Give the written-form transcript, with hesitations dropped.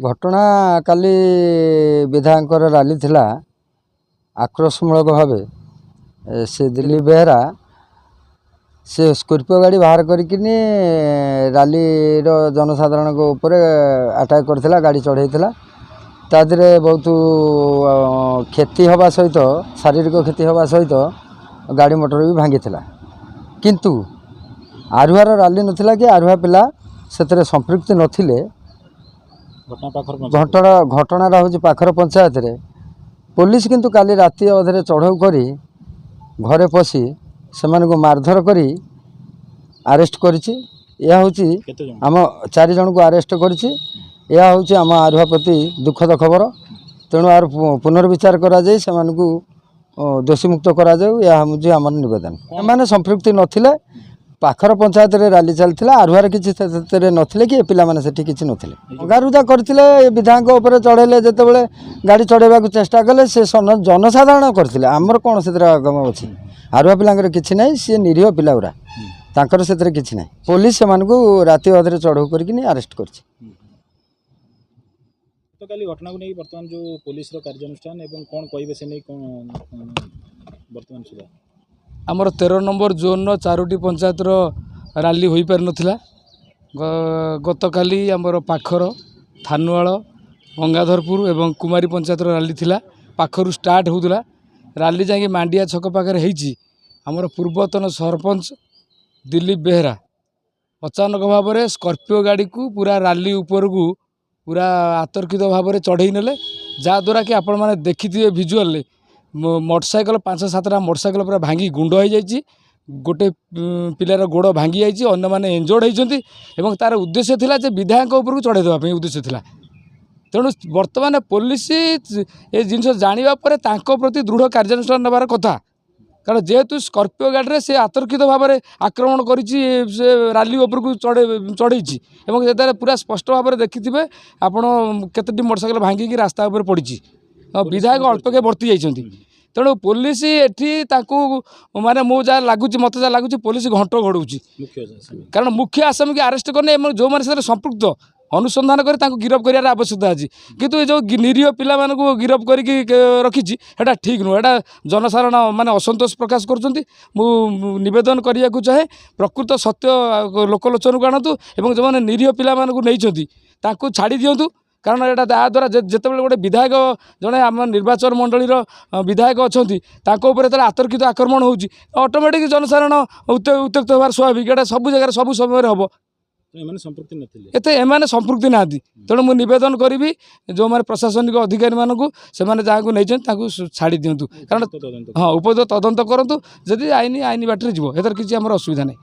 घटना काली विधायक रैली थिला आक्रोशमूलक भाव से दिलीप बेहरा से स्कॉर्पियो गाड़ी बाहर करके रैली जनसाधारण उपर अटैक करथिला गाड़ी चढ़ाईला तादे बहुत क्षति हवा सहित शारीरिक क्षति हवा सहित गाड़ी मोटर भी भांगी किंतु आरुआर रैली नथिला कि आरुआ पिला से संपृक्त नथिले। घटना हूँ पाखर पंचायत रे पुलिस किंतु काली राति अधे चढ़ाऊ करी घरे पशि से मारधर करी अरेस्ट करिछि। यह हूँ आम 4 जन को अरेस्ट करिछि। यह हूँ आम आरुआ प्रति दुखद खबर। तेणु आर पुनर्विचार करा जाय सेमानकु दोषी मुक्त करा जाऊ। यह हूँ आम निवेदन। एमाने संपृक्ति नथिले पाखर पंचायत रे रैली चलता आरुआर किसी नथिले कि पिला माने सेठी किछि नथिले। भंगारुजा करथिले विधायक उपर चढ़ेले जेतेबेले गाड़ी चढ़ेबा चेष्टा कले से जनसाधारण करथिले। आमर कोन सेतरा आगम अछि आरुआ पिलांकर किछि नै से निरीह पिला उरा तांकर सेतरे किछि नै। पुलिस सेमानकु राति अधरे चढ़ाऊ करकिनी अरेस्ट करछि। तो काली घटना को नहीं वर्तमान जो पुलिस रो कार्यानुष्ठान एवं कोन कहबे से नहीं कोन वर्तमान सुधा आमर 13 नंबर जोन 4टी पंचायत रैली हो पार नाला। गत काली आमर पाखर थानुआल गंगाधरपुर एवं कुमारी पंचायत रैली थिला। पाखर स्टार्ट होउतला रैली जाके मांडिया छक पाखे होईची। आमर पूर्वतन सरपंच दिलीप बेहरा अचानक भाव में स्कॉर्पियो गाड़ी को पूरा रैली ऊपर को पूरा आतर्कित भाव में चढ़ई नेले जहाँद्वारा कि आपण मैंने देखिए भिजुआल मोटरसाइकेल 5-7टा मोटरसाइकेल पूरा भांगी गुंड हो जाइए। गोटे पिलार गोड़ भांगी जाइए अन्य मैंने एंजर्ड होती एवं तार उद्देश्य थिला जे विधायक उपर चढ़ई देवाई उद्देश्य थिला। तेणु बर्तमान पुलिस ये जिन जाना प्रति दृढ़ कार्यानुष्ठान नेबार कथा। कारण जेहेतु स्कॉर्पियो गाड़ी से आतर्कित भाव में आक्रमण कर रैली उपरकू चढ़ई पूरा स्पष्ट भाव में देखिथे आपण केतोटी मोटरसाइकेल भांगिकी रास्ता उपर पड़ी विधायक अल्पके वर्ती जाइछन्ति। तेणु पुलिस एठी माने मो जा लगुच मत जा लगुच पुलिस घंट घोड़ाऊँ। कारण मुख्य आसामी की अरेस्ट करने जो मैंने संपृक्त अनुसंधान कर गिरफ कर आवश्यकता अच्छी किंतु जो निरीह पिला को गिरफ कर रखी ठीक नुह। एटा जनसाधारण माने असंतोष प्रकाश कर निवेदन करने को चाहे प्रकृत सत्य लोकलोचन को आणतु एवं जो मैंने निरीह पिला को छाड़ी दिंतु। कारण यहाँ द्वारा जिते गोटे विधायक जड़े आम निर्वाचन मंडलीर विधायक अच्छा आतर्कित आक्रमण हो ऑटोमेटिक जनसाधारण उत्त्यक्त होवार स्वाभाविक। एटा सब जगह सब समय हम एते एमाने संपृक्ति ना। तेणु मुझे निवेदन करी जो मैंने प्रशासनिक अधिकारी मानक से जहाँ नहीं छाड़ी दिंतु। कारण हाँ उपयुक्त तदंत करूँ जदि आईन बाटर जीव एथर किसी आम असुविधा नहीं।